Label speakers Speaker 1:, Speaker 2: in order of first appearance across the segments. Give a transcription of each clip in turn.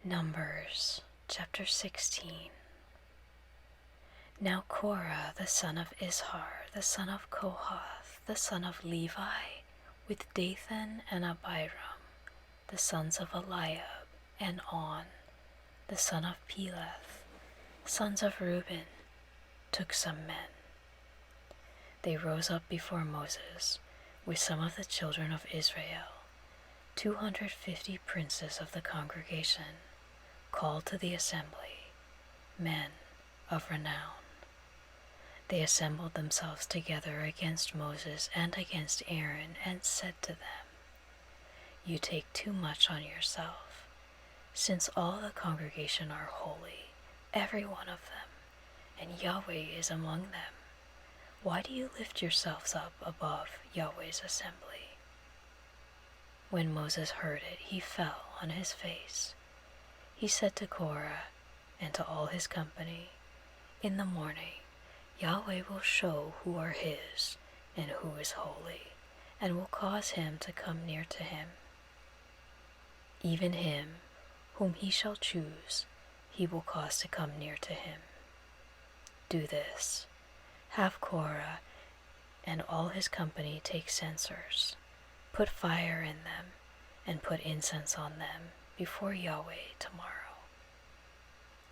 Speaker 1: Numbers chapter 16. Now Korah the son of Ishar, the son of Kohath, the son of Levi, with Dathan and Abiram, the sons of Eliab, and On, the son of Peleth, sons of Reuben, took some men. They rose up before Moses with some of the children of Israel, 250 princes of the congregation, called to the assembly, men of renown. They assembled themselves together against Moses and against Aaron, and said to them, You take too much on yourself, since all the congregation are holy, every one of them, and Yahweh is among them. Why do you lift yourselves up above Yahweh's assembly? When Moses heard it, he fell on his face. He said to Korah and to all his company, In the morning Yahweh will show who are his and who is holy, and will cause him to come near to him. Even him whom he shall choose, he will cause to come near to him. Do this. Have Korah and all his company take censers, put fire in them, and put incense on them before Yahweh tomorrow.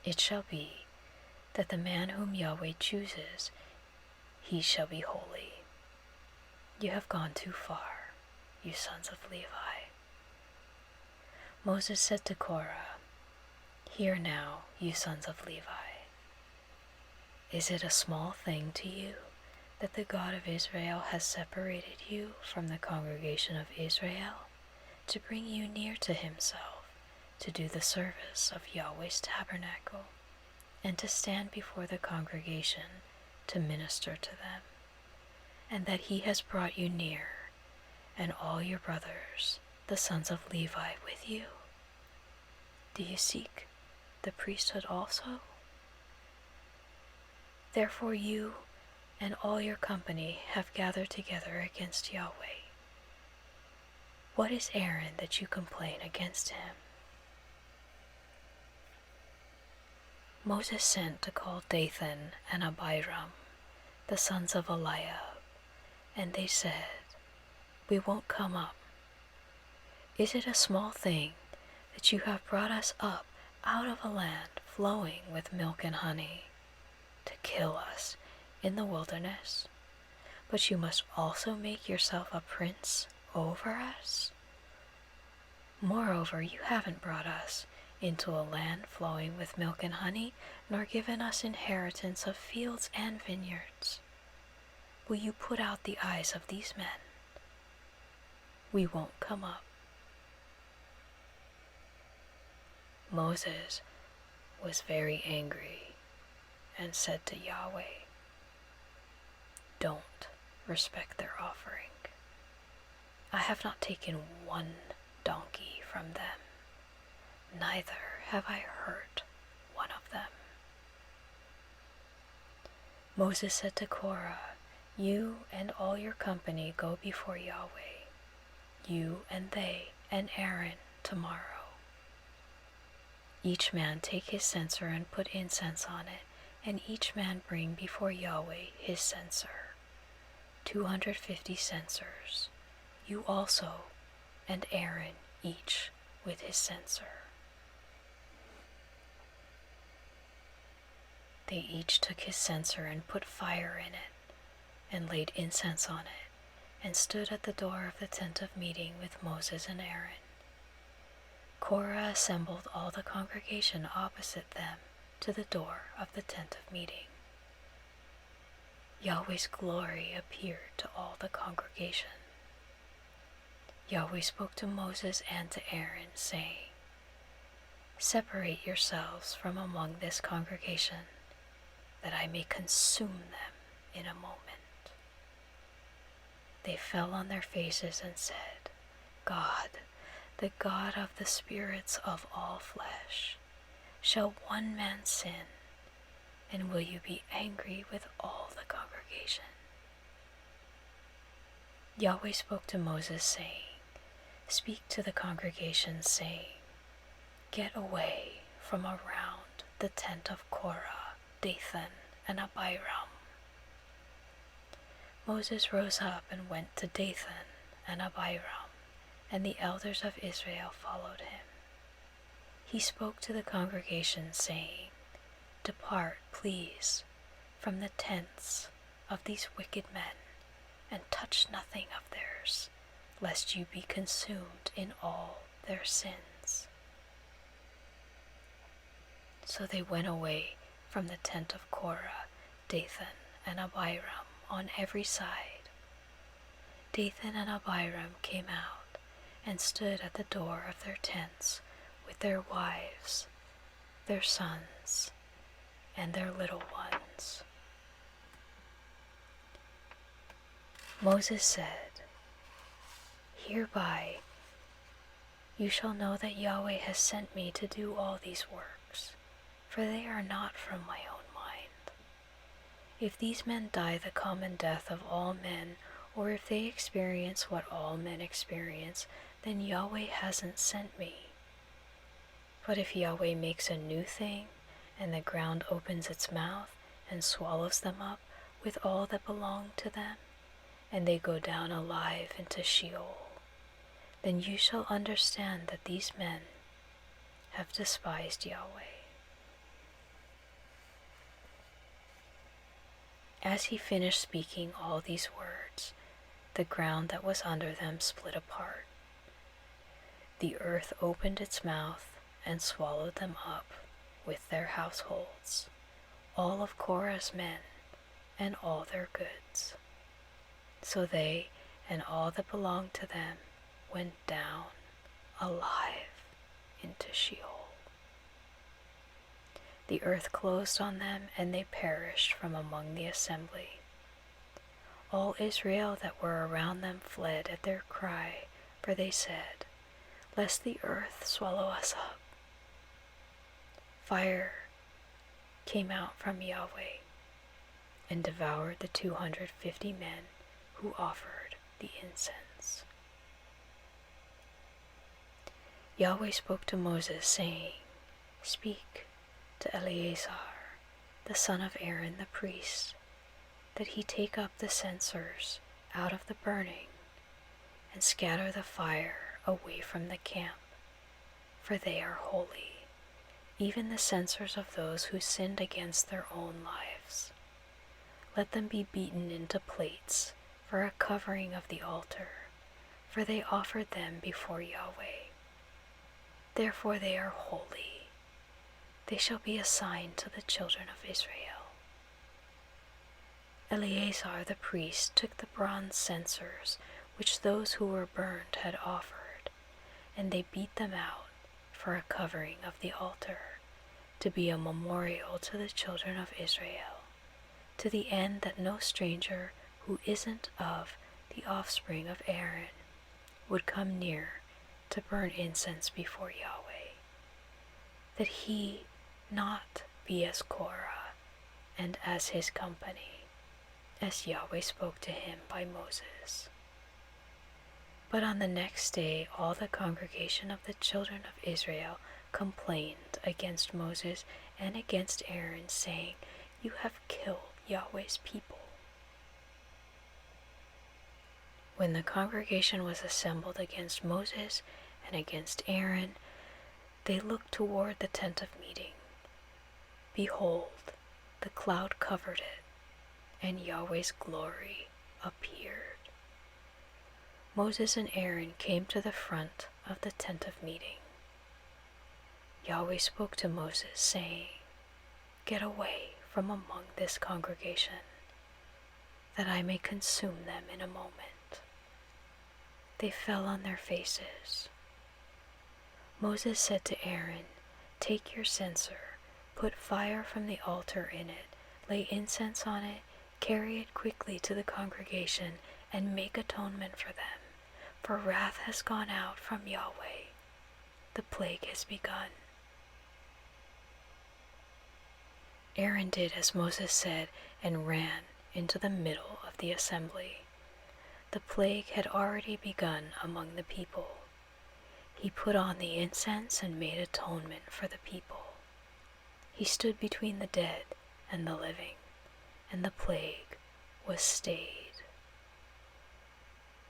Speaker 1: It shall be that the man whom Yahweh chooses, he shall be holy. You have gone too far, you sons of Levi. Moses said to Korah, Hear now, you sons of Levi. Is it a small thing to you that the God of Israel has separated you from the congregation of Israel to bring you near to himself, to do the service of Yahweh's tabernacle, and to stand before the congregation to minister to them, and that he has brought you near, and all your brothers, the sons of Levi, with you? Do you seek the priesthood also? Therefore you and all your company have gathered together against Yahweh. What is Aaron that you complain against him? Moses sent to call Dathan and Abiram, the sons of Eliab, and they said, We won't come up. Is it a small thing that you have brought us up out of a land flowing with milk and honey, to kill us in the wilderness? But you must also make yourself a prince over us? Moreover, you haven't brought us into a land flowing with milk and honey, nor given us inheritance of fields and vineyards. Will you put out the eyes of these men? We won't come up. Moses was very angry and said to Yahweh, Don't respect their offering. I have not taken one donkey from them, neither have I hurt one of them. Moses said to Korah, You and all your company go before Yahweh, you and they and Aaron tomorrow. Each man take his censer and put incense on it, and each man bring before Yahweh his censer, 250 censers, you also and Aaron each with his censer. They each took his censer and put fire in it, and laid incense on it, and stood at the door of the tent of meeting with Moses and Aaron. Korah assembled all the congregation opposite them to the door of the tent of meeting. Yahweh's glory appeared to all the congregation. Yahweh spoke to Moses and to Aaron, saying, Separate yourselves from among this congregation, that I may consume them in a moment. They fell on their faces and said, God, the God of the spirits of all flesh, shall one man sin, and will you be angry with all the congregation? Yahweh spoke to Moses, saying, Speak to the congregation, saying, "Get away from around the tent of Korah, Dathan, and Abiram." Moses rose up and went to Dathan and Abiram, and the elders of Israel followed him. He spoke to the congregation, saying, "Depart, please, from the tents of these wicked men, and touch nothing of theirs, lest you be consumed in all their sins." So they went away from the tent of Korah, Dathan, and Abiram on every side. Dathan and Abiram came out and stood at the door of their tents with their wives, their sons, and their little ones. Moses said, "Hereby you shall know that Yahweh has sent me to do all these works, for they are not from my own mind. If these men die the common death of all men, or if they experience what all men experience, then Yahweh hasn't sent me. But if Yahweh makes a new thing, and the ground opens its mouth and swallows them up with all that belong to them, and they go down alive into Sheol, then you shall understand that these men have despised Yahweh." As he finished speaking all these words, the ground that was under them split apart. The earth opened its mouth and swallowed them up with their households, all of Korah's men and all their goods. So they and all that belonged to them went down alive into Sheol. The earth closed on them, and they perished from among the assembly. All Israel that were around them fled at their cry, for they said, "Lest the earth swallow us up." Fire came out from Yahweh and devoured the 250 men who offered the incense. Yahweh spoke to Moses, saying, "Speak to Eleazar, the son of Aaron the priest, that he take up the censers out of the burning and scatter the fire away from the camp, for they are holy, even the censers of those who sinned against their own lives. Let them be beaten into plates for a covering of the altar, for they offered them before Yahweh. Therefore they are holy. They shall be a sign to the children of Israel." Eleazar the priest took the bronze censers which those who were burned had offered, and they beat them out for a covering of the altar, to be a memorial to the children of Israel, to the end that no stranger who isn't of the offspring of Aaron would come near to burn incense before Yahweh, that he not be as Korah and as his company, as Yahweh spoke to him by Moses. But on the next day all the congregation of the children of Israel complained against Moses and against Aaron, saying, "You have killed Yahweh's people." When the congregation was assembled against Moses and against Aaron, they looked toward the tent of meeting. Behold, the cloud covered it, and Yahweh's glory appeared. Moses and Aaron came to the front of the tent of meeting. Yahweh spoke to Moses, saying, "Get away from among this congregation, that I may consume them in a moment." They fell on their faces. Moses said to Aaron, "Take your censer, put fire from the altar in it, lay incense on it, carry it quickly to the congregation, and make atonement for them, for wrath has gone out from Yahweh. The plague has begun." Aaron did as Moses said and ran into the middle of the assembly. The plague had already begun among the people. He put on the incense and made atonement for the people. He stood between the dead and the living, and the plague was stayed.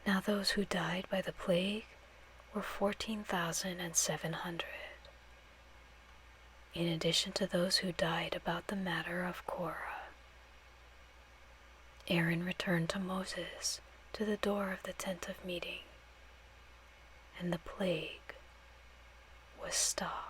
Speaker 1: Now those who died by the plague were 14,700, in addition to those who died about the matter of Korah. Aaron returned to Moses to the door of the tent of meeting, and the plague was stopped.